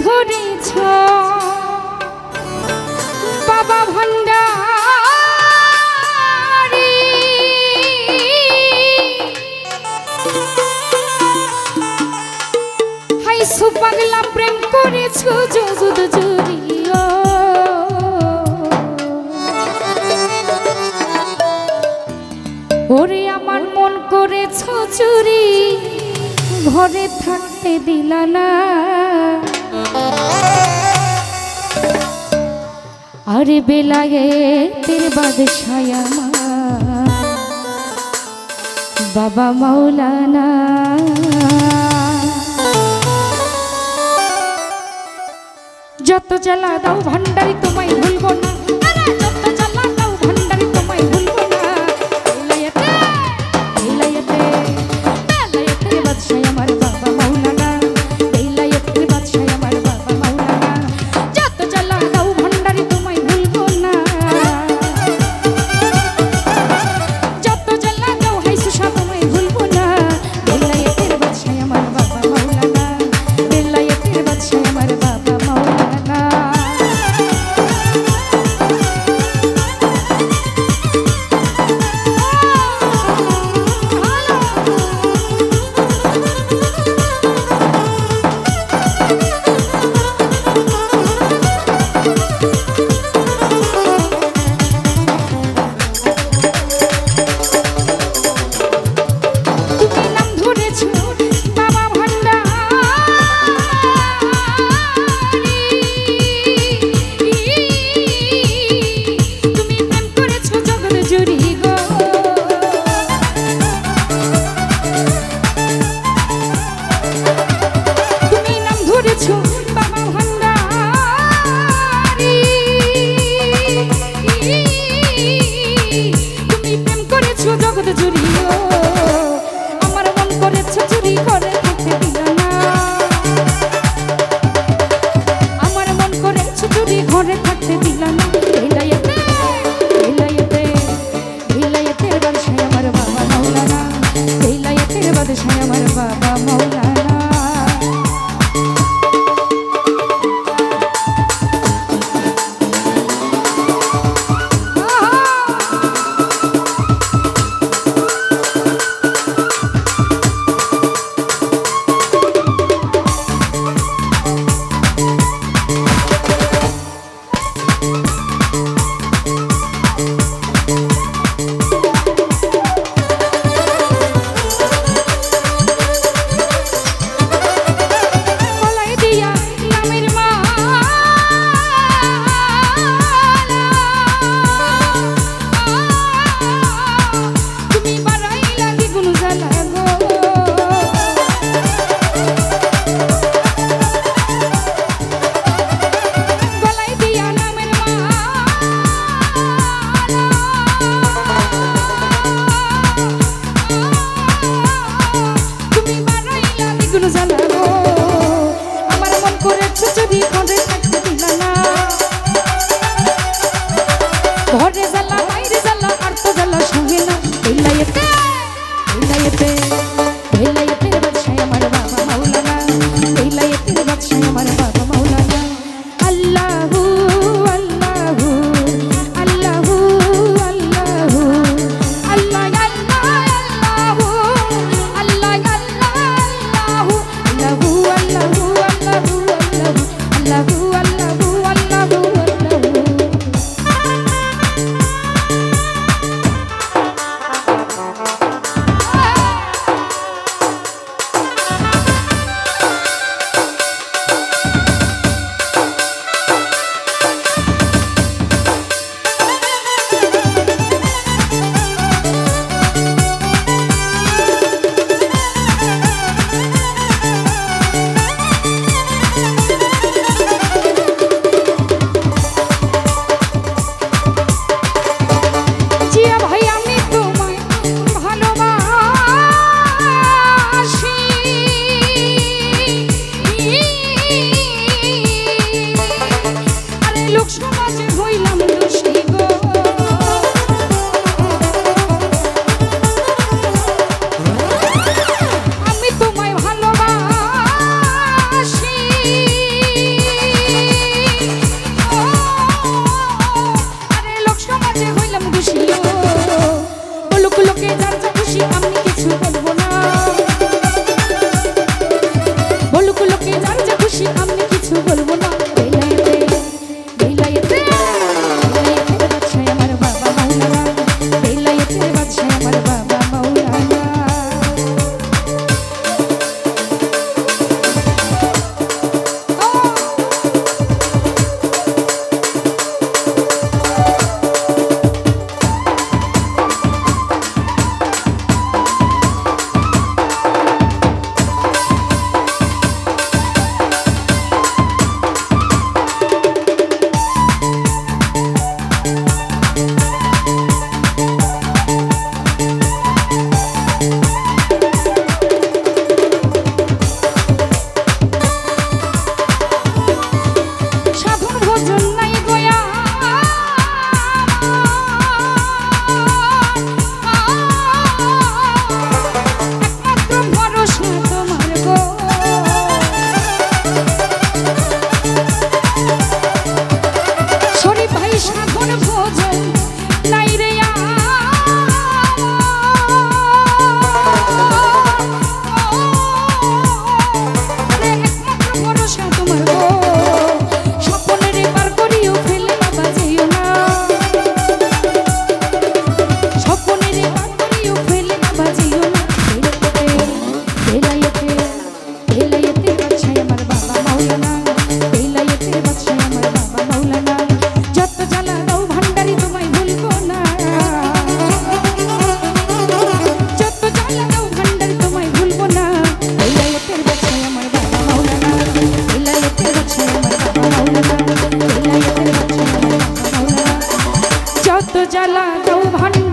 ধরেছ বাবা ভান্ডারী, হাইসু পাগলা প্রেম করেছ জগৎ জুড়িয়া। ওরে আমার মন করেছ চুরি, ঘরে থাকতে দিলা না। আরে বেলায়েতের বাদশাহ আমার বাবা মাওলানা। যত জ্বালা দাও ভান্ডারি তোমায় ভুলবো না, যত জ্বালা দাও ভান্ডারি তোমায় ভুলবো না। বেলায়েতে বেলায়েতে বেলায়েতের বাদশাহ আমার বাবা মাওলানা, বেলায়েতের বাদশাহ আমার বাবা মাওলানা। যত জ্বালা দাও ভান্ডারি তোমায় ভুলবো না, যত জ্বালা দাও হাইসু শাহ তোমায় ভুলবো না। বেলায়েতের বাদশাহ আমার বাবা মাওলানা, বেলায়েতের বাদশাহ আমার বাবা মাওলানা।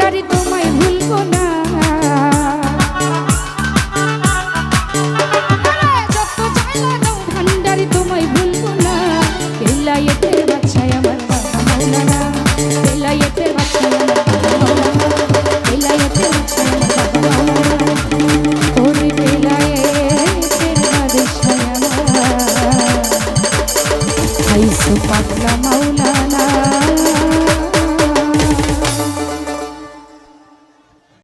ভান্ডারি তোমায় ভুলবো না যত জ্বালা দাও ভান্ডারি তোমায় ভুলবো না বেলায়েতে